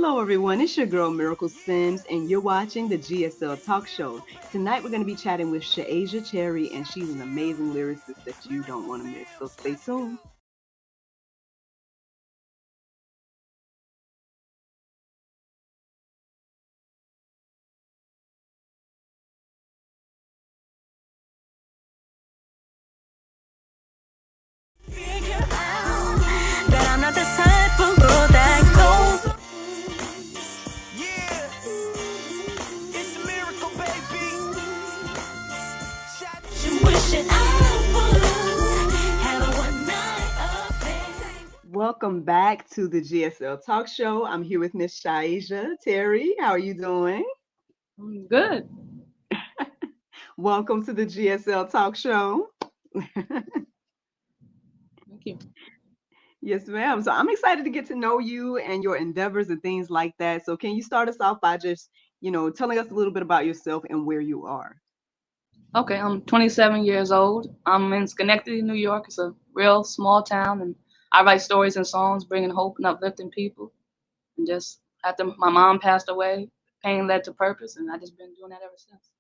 Hello, everyone. It's your girl, Miracle Sims, and you're watching the GSL Talk Show. Tonight, we're going to be chatting with Shaazia Terry, and she's an amazing lyricist that you don't want to miss. So stay tuned. Figure out that I'm not the type of girl that goes. Yeah, it's a miracle, baby. You wishing I would have a one night affair. Welcome back to the GSL Talk Show. I'm here with Miss Shaazia Terry. How are you doing? Good. Welcome to the GSL Talk Show. Thank you. Yes, ma'am. So I'm excited to get to know you and your endeavors and things like that. So can you start us off by just, telling us a little bit about yourself and where you are? Okay, I'm 27 years old. I'm in Schenectady, New York. It's a real small town, and I write stories and songs bringing hope and uplifting people. And just after my mom passed away, pain led to purpose, and I just been doing that ever since.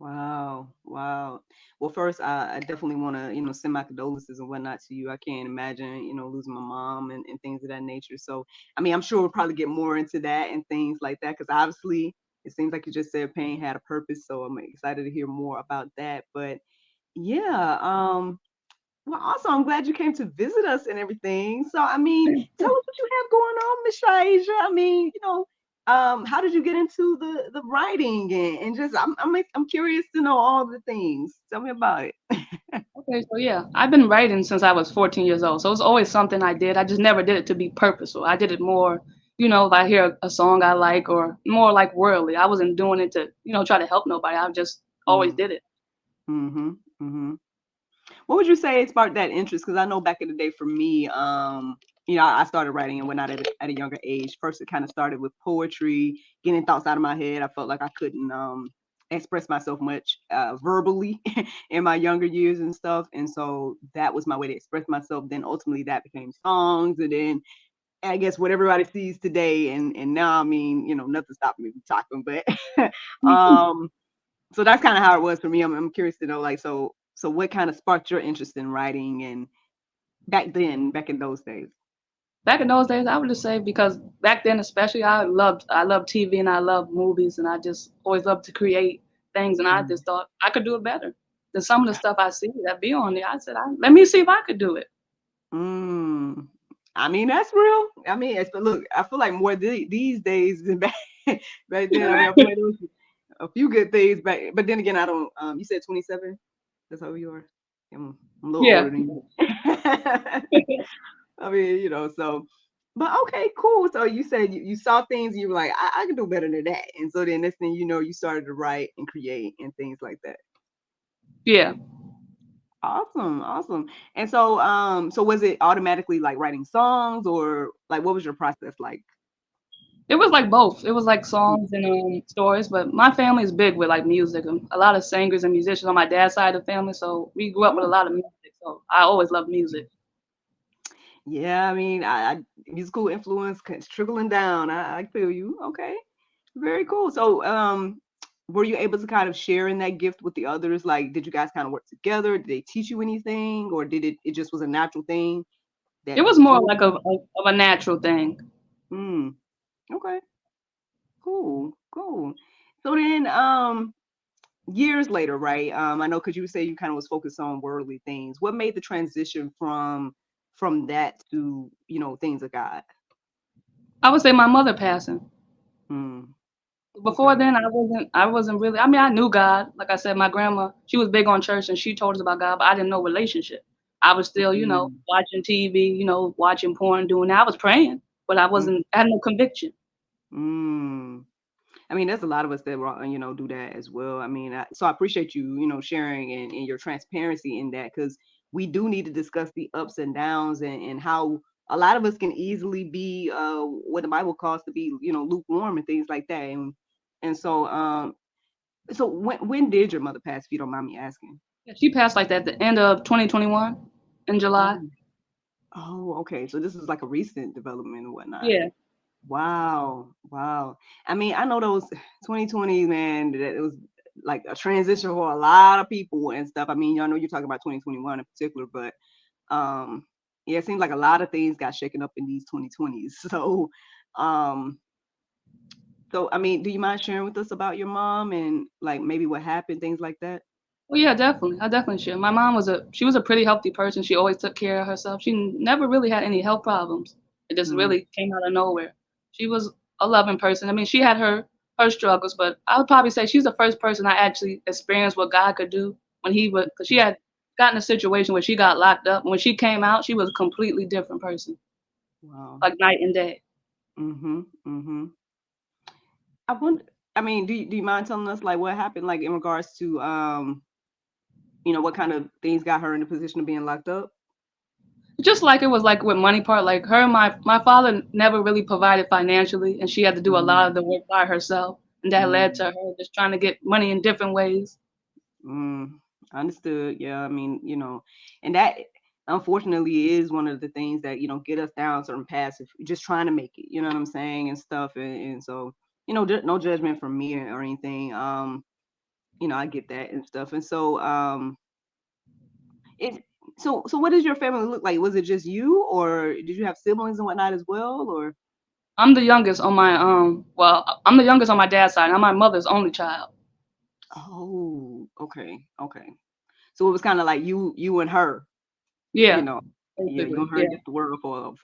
Wow, wow. Well, first, I definitely want to, send my condolences and whatnot to you. I can't imagine, losing my mom and things of that nature. So, I mean, I'm sure we'll probably get more into that and things like that because obviously it seems like you just said pain had a purpose. So I'm excited to hear more about that. But yeah, well, also, I'm glad you came to visit us and everything. So, I mean, tell us what you have going on, Miss Shaazia. I mean, how did you get into the writing and just I'm curious to know all the things. Tell me about it. Okay, so yeah, I've been writing since I was 14 years old. So it was always something I did. I just never did it to be purposeful. I did it more, if I hear a song I like or more like worldly. I wasn't doing it to, try to help nobody. I just always did it. Mm-hmm. Mm-hmm. What would you say sparked that interest? Because I know back in the day for me, I started writing and whatnot at a younger age. First, it kind of started with poetry, getting thoughts out of my head. I felt like I couldn't express myself much verbally in my younger years and stuff. And so that was my way to express myself. Then ultimately that became songs. And then I guess what everybody sees today. And now, I mean, nothing stopping me from talking. But so that's kind of how it was for me. I'm curious to know, like, so what kind of sparked your interest in writing and back in those days? Back in those days, I would just say because back then, especially, I loved TV and I loved movies and I just always loved to create things and I just thought I could do it better than some of the stuff I see that be on there. I said, let me see if I could do it. Mm. I mean, that's real. I mean, look, I feel like more these days than back then. I mean, I feel like there was a few good things back, but then again, I don't. You said 27. That's how you are. I'm a little Yeah. older than you. I mean, so, but okay, cool. So you said you saw things, you were like, I can do better than that. And so then next thing you know, you started to write and create and things like that. Yeah. Awesome, awesome. And so, so was it automatically like writing songs or like what was your process like? It was like both. It was like songs and stories, but my family is big with like music. A lot of singers and musicians on my dad's side of the family, so we grew up with a Oh, lot of music. So I always loved music. yeah. I mean, I musical influence trickling down. I feel you. Okay, very cool. So, were you able to kind of share in that gift with the others? Like, did you guys kind of work together? Did they teach you anything, or did it just was a natural thing It that was more flowed? like of a natural thing. Mm, okay, cool, cool. So then, years later, right? I know because you say you kind of was focused on worldly things. What made the transition from that to things of God? I would say my mother passing. Mm, Before okay. then, I wasn't really. I mean, I knew God. Like I said, my grandma, she was big on church and she told us about God, but I didn't know relationship. I was still, Mm, watching TV, watching porn, doing that. I was praying, but I mm, wasn't. I had no conviction. mm. I mean, there's a lot of us that do that as well. I mean, so I appreciate you, sharing and your transparency in that because we do need to discuss the ups and downs and how a lot of us can easily be what the Bible calls to be, lukewarm and things like that. And so so when did your mother pass, if you don't mind me asking? Yeah, she passed like that at the end of 2021 in July. Oh, oh, okay. So this is like a recent development and whatnot. Yeah. Wow. Wow. I mean, I know those 2020s, man, that it was like a transition for a lot of people and stuff. I mean, y'all know you're talking about 2021 in particular, but um yeah, it seems like a lot of things got shaken up in these 2020s. Um so I mean, do you mind sharing with us about your mom and like maybe what happened, things like that? Well, yeah, definitely. I definitely should. My mom was a pretty healthy person. She always took care of herself. She never really had any health problems. It just Mm, really came out of nowhere. She was a loving person. I mean, she had her struggles, but I would probably say she's the first person I actually experienced what God could do when He would, because she had gotten a situation where she got locked up. And when she came out, she was a completely different person, wow. like night and day. Mhm. Mhm. I wonder, I mean, do you mind telling us like what happened like in regards to what kind of things got her in the position of being locked up? Just like it was like with money part, like her and my father never really provided financially, and she had to do a lot Mm, of the work by herself, and that led to mm, her just trying to get money in different ways. mm. Understood. Yeah, I mean, and that unfortunately is one of the things that, get us down certain paths if you're just trying to make it, you know what I'm saying, and stuff. And so, no judgment from me or anything. I get that and stuff. And so, it so what does your family look like? Was it just you or did you have siblings and whatnot as well? Or I'm the youngest on my I'm the youngest on my dad's side. I'm my mother's only child. oh, okay, okay. So it was kind of like you and her, you Yeah, know, yeah, you basically. and her Yeah, against the world for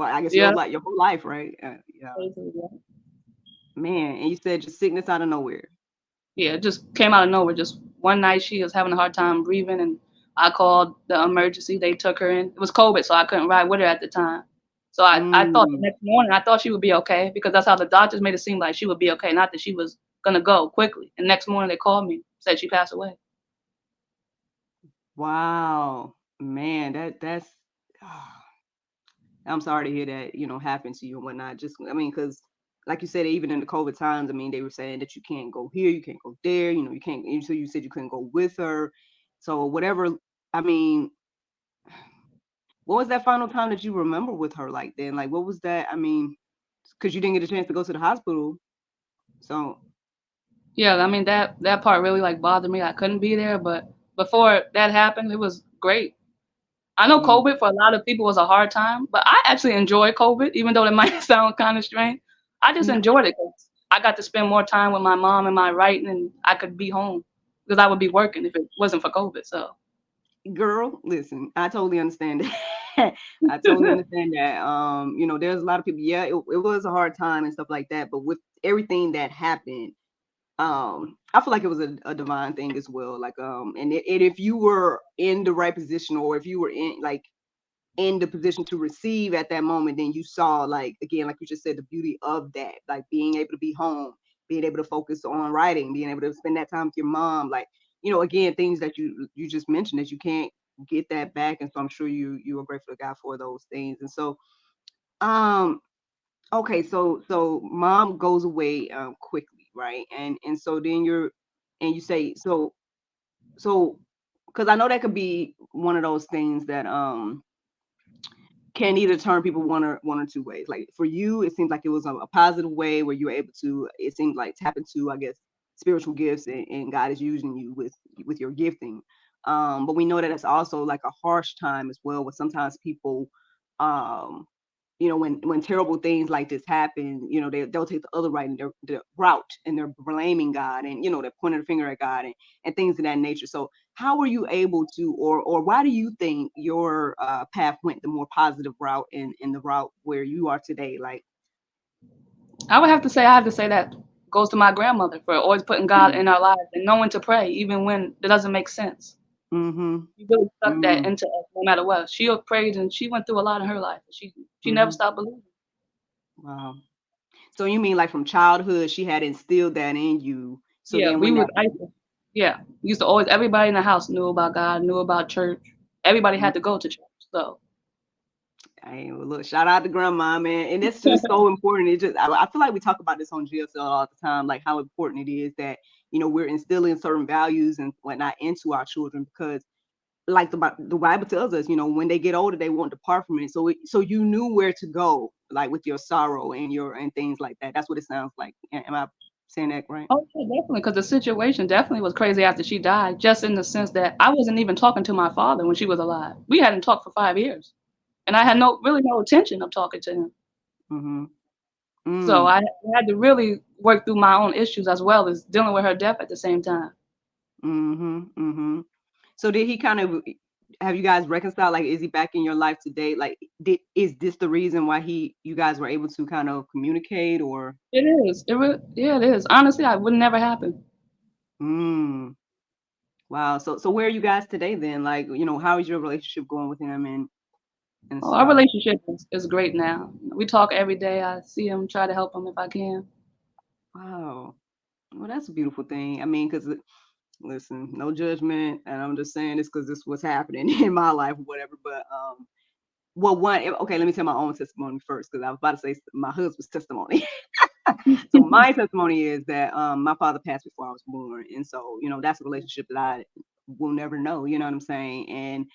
I guess yeah, your whole life, right? Yeah, basically, yeah. man. And you said just sickness out of nowhere. Yeah, it just came out of nowhere. Just one night she was having a hard time breathing, and I called the emergency. They took her in. It was COVID, so I couldn't ride with her at the time. So I thought the Mm, next morning, I thought she would be okay because that's how the doctors made it seem like she would be okay, not that she was gonna go quickly. And next morning they called me, said she passed away. wow, man. That's. I'm sorry to hear that, happen to you and whatnot. Just, I mean, because like you said, even in the COVID times, I mean, they were saying that you can't go here, you can't go there, you can't. So you said you couldn't go with her. So whatever. I mean, what was that final time that you remember with her? Like then, like what was that? I mean, because you didn't get a chance to go to the hospital. So, Yeah, I mean that part really like bothered me. I couldn't be there, but before that happened, it was great. I know mm, COVID for a lot of people was a hard time, but I actually enjoy COVID, even though it might sound kind of strange. I just no, enjoyed it because I got to spend more time with my mom and my writing, and I could be home because I would be working if it wasn't for COVID. So girl, listen, I totally understand that. I totally understand that. There's a lot of people. Yeah, it was a hard time and stuff like that. But with everything that happened, I feel like it was a divine thing as well. Like, and if you were in the right position, or if you were in the position to receive at that moment, then you saw, like, again, like you just said, the beauty of that, like being able to be home, being able to focus on writing, being able to spend that time with your mom, like, again, things that you just mentioned that you can't get that back. And so I'm sure you are grateful to God for those things. And so, um okay, so mom goes away quickly, right? And so then you say, so because I know that could be one of those things that can either turn people one or two ways. Like for you, it seems like it was a positive way where you were able to, it seems like, tap into, I guess, spiritual gifts, and God is using you with your gifting. But we know that it's also like a harsh time as well, where sometimes people, um, when terrible things like this happen, they'll take the other right and their route, and they're blaming God, and they're pointing the finger at God, and things of that nature. So how were you able to, or why do you think your path went the more positive route in the route where you are today? Like, I have to say that goes to my grandmother for always putting God in our lives and knowing to pray even when it doesn't make sense. mm-hmm, She really stuck that mm, into us no matter what. She prayed and she went through a lot in her life. She never mm-hmm. stopped believing. Wow. So you mean like from childhood she had instilled that in you, so Yeah, then we when would. that. Yeah, we used to always. Everybody in the house knew about God, knew about church. Everybody Mm, had to go to church. So hey, well, look, shout out to grandma, man. And it's just so important. I feel like we talk about this on GSL all the time, like how important it is that, we're instilling certain values and whatnot into our children, because like the Bible tells us, when they get older, they won't depart from it. So you knew where to go. like with your sorrow and your and things like that. That's what it sounds like. Am I saying that right? Oh, yeah, definitely, because the situation definitely was crazy after she died, just in the sense that I wasn't even talking to my father when she was alive. We hadn't talked for 5 years, and I had no intention of talking to him. Mm-hmm. So Mm. I had to really work through my own issues as well as dealing with her death at the same time. Mm-hmm. Mm-hmm. So did he kind of have you guys reconciled? Like, is he back in your life today? Like, is this the reason why you guys were able to kind of communicate or? It is. Yeah, it is. Honestly, I would never happen. Mm, wow. So where are you guys today then? Like, how is your relationship going with him and Well, our stuff? relationship is great now. We talk every day. I see him, try to help him if I can. Wow. Well, that's a beautiful thing. I mean, because listen, no judgment, and I'm just saying this because this was happening in my life or whatever. But well, okay, let me tell my own testimony first because I was about to say my husband's testimony. So my testimony is that my father passed before I was born, and so that's a relationship that I will never know. You know what I'm saying? And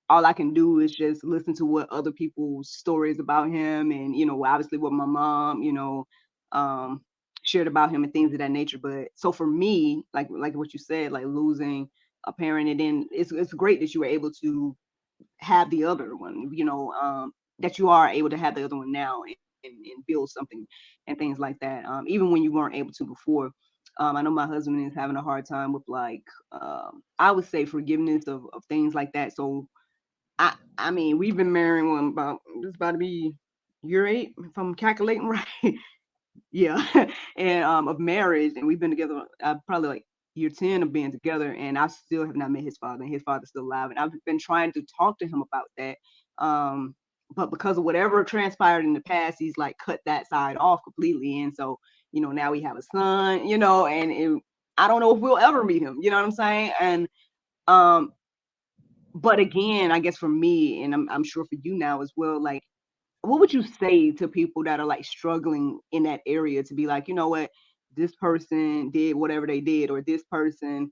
all I can do is just listen to what other people's stories about him, and obviously what my mom, um, shared about him and things of that nature. But so for me, like what you said, like losing a parent, and then it's great that you were able to have the other one, that you are able to have the other one now and build something and things like that. Even when you weren't able to before. I know my husband is having a hard time with like I would say forgiveness of things like that. So I mean we've been married one about it's about to be year 8 if I'm calculating right. Yeah. And of marriage, and we've been together probably like year 10 of being together, and I still have not met his father, and his father's still alive, and I've been trying to talk to him about that. um but because of whatever transpired in the past, he's like cut that side off completely, and so now we have a son, and I don't know if we'll ever meet him, you know what I'm saying? And um but again, I guess for me, and I'm sure for you now as well, like what would you say to people that are like struggling in that area to be like, you know what, this person did whatever they did, or this person,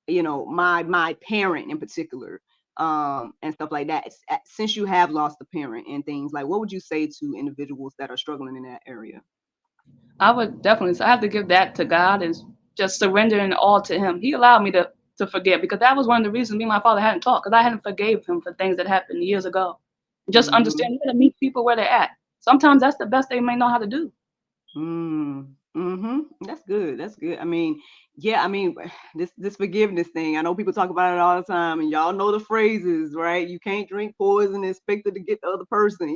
my parent in particular, and stuff like that. Since you have lost a parent and things like, what would you say to individuals that are struggling in that area? I would definitely say I have to give that to God and just surrendering all to Him. He allowed me to forget because that was one of the reasons me and my father hadn't talked because I hadn't forgave him for things that happened years ago. Just Mm-hmm. understand you gotta meet people where they're at. Sometimes that's the best they may know how to do. Mm, mm-hmm. That's good. That's good. I mean, yeah, I mean, this forgiveness thing. I know people talk about it all the time, and y'all know the phrases, right? You can't drink poison and expect it to get the other person,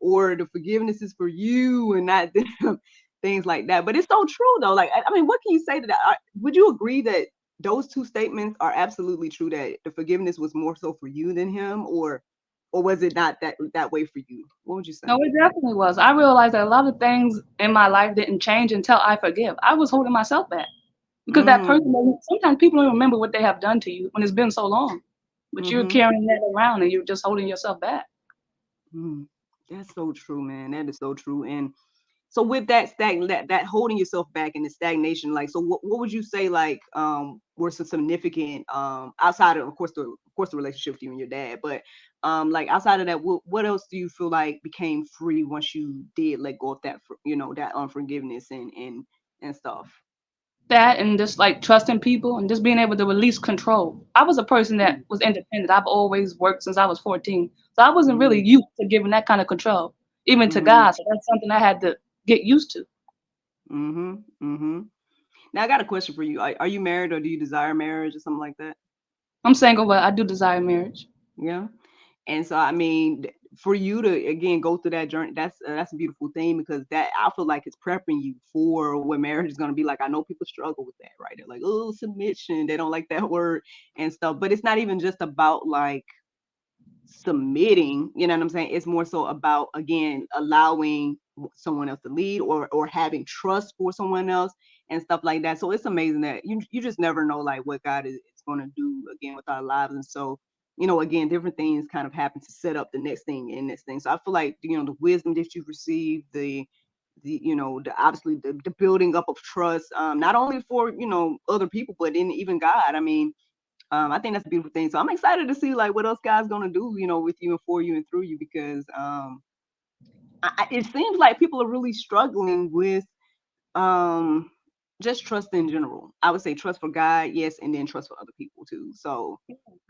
or the forgiveness is for you and not them, things like that. But it's so true though. Like, I mean, what can you say to that? Would you agree that those two statements are absolutely true? That the forgiveness was more so for you than him, or was it not that way for you? What would you No, say? it definitely was. I realized that a lot of things in my life didn't change until I forgive. I was holding myself back because that person Mm, doesn't. Sometimes people don't remember what they have done to you when it's been so long, but you're mm-hmm. carrying that around and you're just holding yourself back. Mm, that's so true, man. That is so true. And so with that that holding yourself back in the stagnation, like, so what would you say like were some significant outside of course the relationship with you and your dad, but like outside of that, what else do you feel like became free once you did let go of that that unforgiveness and stuff? That and just like trusting people and just being able to release control. I was a person that Mm, was independent. I've always worked since I was 14. So I wasn't really mm, used to giving that kind of control, even to mm-hmm, God. So that's something I had to get used to. mm-hmm, mm-hmm. Now I got a question for you. Are you married, or do you desire marriage or something like that? I'm single, but I do desire marriage. Yeah. And so, I mean, for you to again go through that journey, that's a beautiful thing, because that I feel like it's prepping you for what marriage is going to be like. I know people struggle with that, right? They're like, oh, submission. They don't like that word and stuff. But it's not even just about like submitting, you know what I'm saying? It's more so about again allowing someone else to lead, or having trust for someone else and stuff like that. So it's amazing that you just never know like what God is going to do again with our lives. And so again, different things kind of happen to set up the next thing in this thing. So I feel like the wisdom that you've received, the obviously the building up of trust, not only for other people, but in even God. I mean, I think that's a beautiful thing. So I'm excited to see like what else God's gonna do, with you and for you and through you, because it seems like people are really struggling with um just trust in general. I would say trust for God, yes, and then trust for other people too. So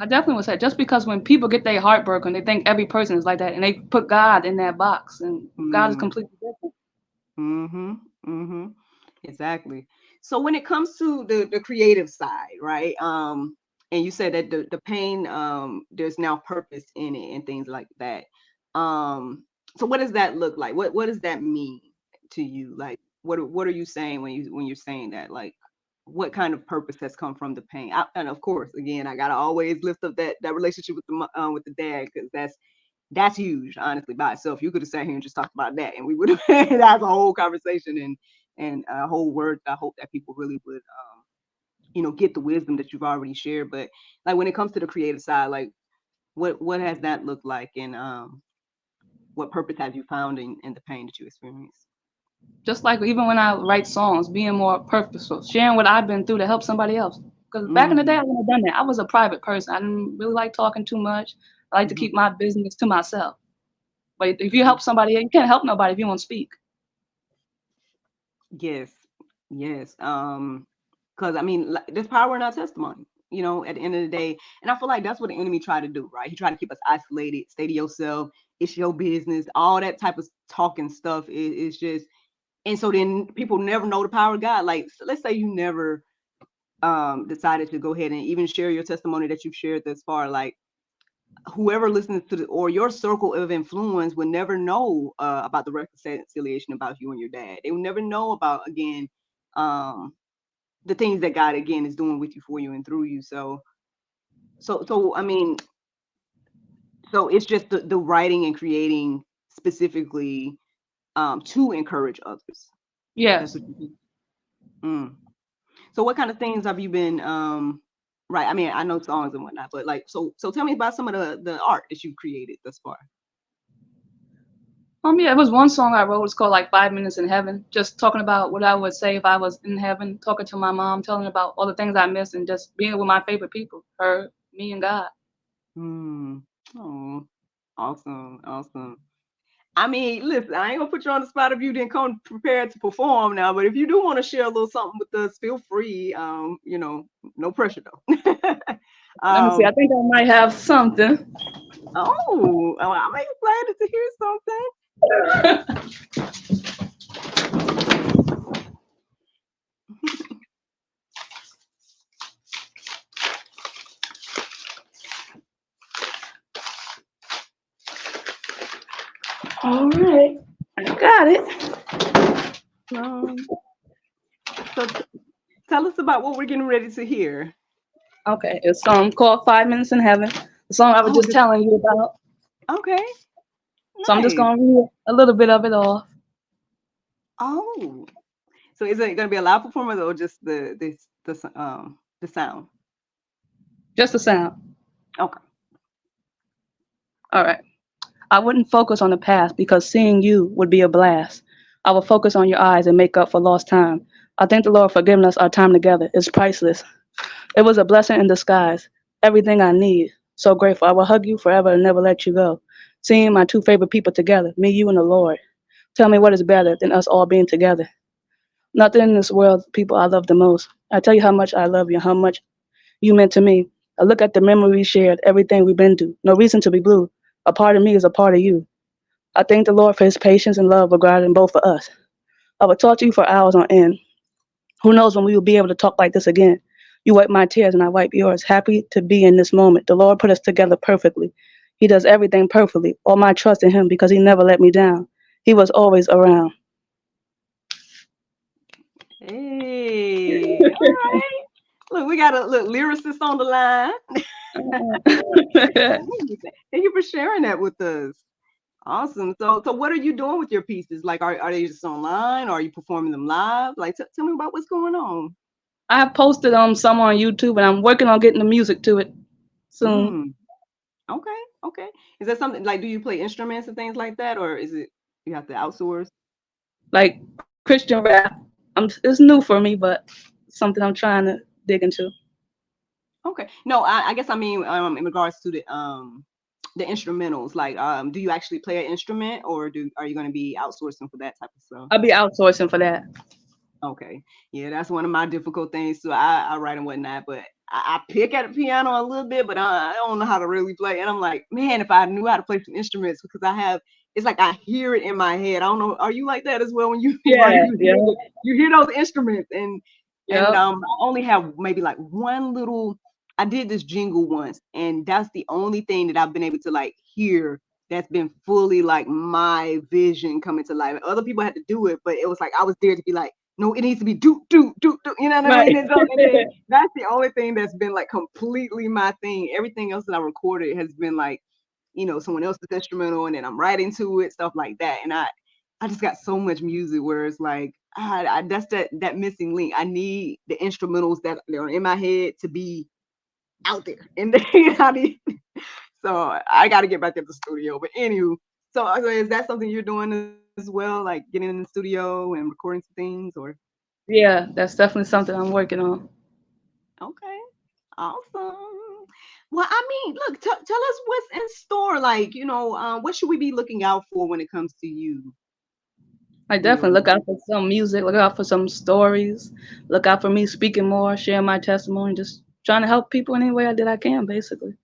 I definitely would say just because when people get their heart broken, they think every person is like that, and they put God in that box, and God is mm, completely different. mm-hmm, mm-hmm, exactly. So when it comes to the creative side, right? And you said that the pain, there's now purpose in it and things like that. Um, so what does that look like? What does that mean to you? Like, what are you saying when you're saying that? Like, what kind of purpose has come from the pain? And of course, again, I gotta always lift up that relationship with the dad, because that's huge, honestly, by itself. You could have sat here and just talked about that, and we would have that's a whole conversation and a whole word. I hope that people really would, get the wisdom that you've already shared. But like when it comes to the creative side, like what has that looked like, and what purpose have you found in the pain that you experienced? Just like even when I write songs, being more purposeful, sharing what I've been through to help somebody else. Because back in the day, I Mm, wouldn't have done that. I was a private person. I didn't really like talking too much. I like to hmm keep my business to myself. But if you help somebody, you can't help nobody if you won't speak. Yes, yes. Because I mean, like, there's power in our testimony. At the end of the day, and I feel like that's what the enemy tried to do, right? He tried to keep us isolated, stay to yourself, it's your business, all that type of talking stuff is just. And so then people never know the power of God. Like, so let's say you never decided to go ahead and even share your testimony that you've shared thus far. Like, whoever listens to or your circle of influence would never know about the reconciliation about you and your dad. They would never know about, again, um, the things that God, again, is doing with you, for you, and through you. So I mean, so it's just the writing and creating specifically to encourage others. That's Yes. what you think. Mm. So what kind of things have you been right? I mean, I know songs and whatnot, but like, so tell me about some of the art that you've created thus far. Yeah, it was one song I wrote. It's called like 5 Minutes in Heaven. Just talking about what I would say if I was in heaven, talking to my mom, telling her about all the things I missed, and just being with my favorite people, her, me, and God. Hmm. Oh, awesome, awesome. I mean, listen, I ain't gonna put you on the spot if you didn't come prepared to perform now, but if you do want to share a little something with us, feel free. No pressure though. Let me see. I um, think I might have something. I'm excited to hear something. All right, I got it. Um, so tell us about what we're getting ready to hear. Okay, it's called 5 Minutes in Heaven. The song I was Oh, just telling you about. okay, So I'm just nice. gonna read a little bit of it off. Oh, so is it gonna be a live performance or just the sound? Just the sound. Okay. All right. I wouldn't focus on the past because seeing you would be a blast. I will focus on your eyes and make up for lost time. I thank the Lord for giving us our time together. It's priceless. It was a blessing in disguise. Everything I need. So grateful. I will hug you forever and never let you go. Seeing my two favorite people together, me, you, and the Lord. Tell me what is better than us all being together. Nothing in this world, people I love the most. I tell you how much I love you, how much you meant to me. I look at the memory we shared, everything we've been through. No reason to be blue. A part of me is a part of you. I thank the Lord for his patience and love regarding both of us. I would talk to you for hours on end. Who knows when we will be able to talk like this again? You wipe my tears and I wipe yours. Happy to be in this moment. The Lord put us together perfectly. He does everything perfectly. All my trust in him because he never let me down. He was always around. Hey, all right. Look, we got a look lyricist on the line. Thank you for sharing that with us. Awesome. So what are you doing with your pieces? Like, are they just online, or are you performing them live? Like, tell me about what's going on. I have posted some on YouTube and I'm working on getting the music to it soon. Mm, okay, okay. Is that something like, do you play instruments and things like that, or is it you have to outsource? Like Christian rap. It's new for me, but something I'm trying to dig into. Okay. No, I guess I mean in regards to the instrumentals? Like, do you actually play an instrument, or are you going to be outsourcing for that type of stuff? I'll be outsourcing for that. Okay. Yeah, that's one of my difficult things too. I write and whatnot, but I pick at the piano a little bit, but I don't know how to really play. And I'm like, man, if I knew how to play some instruments, because it's like I hear it in my head. I don't know. Are you like that as well when you Yeah, write? yeah, You hear those instruments, and yep. I only have maybe like one little. I did this jingle once, and that's the only thing that I've been able to like hear that's been fully like my vision coming to life. Other people had to do it, but it was like I was there to be like, no, it needs to be do do do do. You know what I Right. mean? And then that's the only thing that's been like completely my thing. Everything else that I recorded has been like, someone else's instrumental, and then I'm writing to it, stuff like that. And I just got so much music where it's like, that's that missing link. I need the instrumentals that are in my head to be out there, and then so I got to get back at the studio. But anywho, so is that something you're doing as well, like getting in the studio and recording some things, or? Yeah, that's definitely something I'm working on. Okay, awesome. Well, I mean, look, tell us what's in store. Like, what should we be looking out for when it comes to you? I You definitely look know, out for some music, look out for some stories, look out for me speaking more, sharing my testimony, just trying to help people in any way that I can, basically.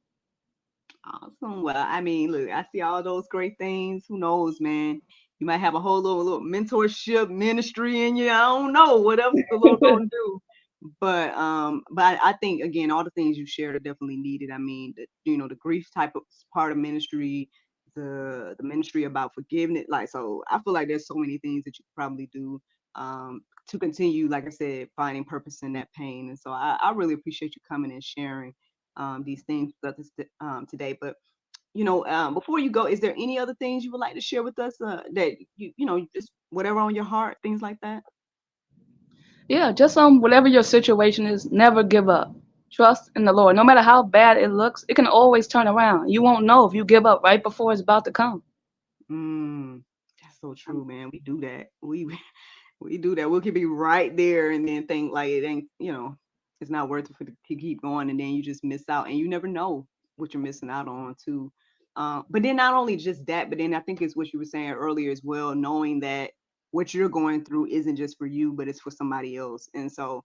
awesome. Well, I mean, look, I see all those great things. Who knows, man? You might have a whole little mentorship ministry in you. I don't know what else the Lord gonna do. But I think again, all the things you shared are definitely needed. I mean, the grief type of part of ministry, the ministry about forgiveness. Like, so I feel like there's so many things that you could probably do to continue, like I said, finding purpose in that pain. And so I really appreciate you coming and sharing these things with us today. But before you go, is there any other things you would like to share with us that just whatever on your heart, things like that? Yeah, just whatever your situation is, never give up. Trust in the Lord. No matter how bad it looks, it can always turn around. You won't know if you give up right before it's about to come. Mm, that's so true, man. We do that. We do that. We could be right there and then think like it ain't, it's not worth it to keep going, and then you just miss out, and you never know what you're missing out on too. But then not only just that, but then I think it's what you were saying earlier as well, knowing that what you're going through isn't just for you, but it's for somebody else. And so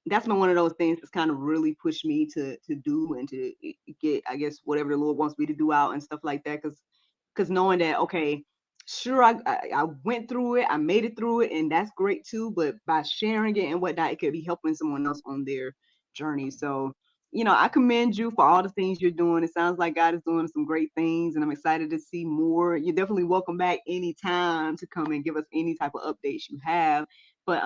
that's been one of those things that's kind of really pushed me to do and to get, I guess, whatever the Lord wants me to do out and stuff like that. Because knowing that, okay, sure, I went through it, I made it through it, and that's great too. But by sharing it and whatnot, it could be helping someone else on their journey. So, I commend you for all the things you're doing. It sounds like God is doing some great things, and I'm excited to see more. You're definitely welcome back anytime to come and give us any type of updates you have. But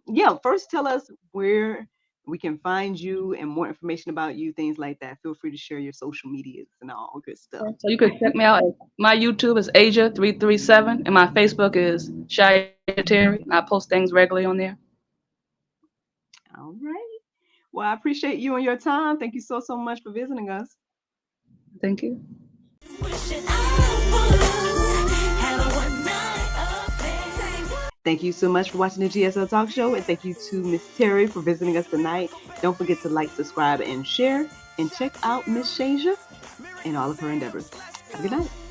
yeah, first tell us where we can find you and more information about you, things like that. Feel free to share your social medias and all good stuff. So you could check me out. My YouTube is Asia337, and my Facebook is Shaazia Terry. And I post things regularly on there. All right. Well, I appreciate you and your time. Thank you so much for visiting us. Thank you. Wishing I would have a one night affair. Thank you so much for watching the GSL Talk Show, and thank you to Miss Terry for visiting us tonight. Don't forget to like, subscribe, and share, and check out Miss Shaazia and all of her endeavors. Have a good night.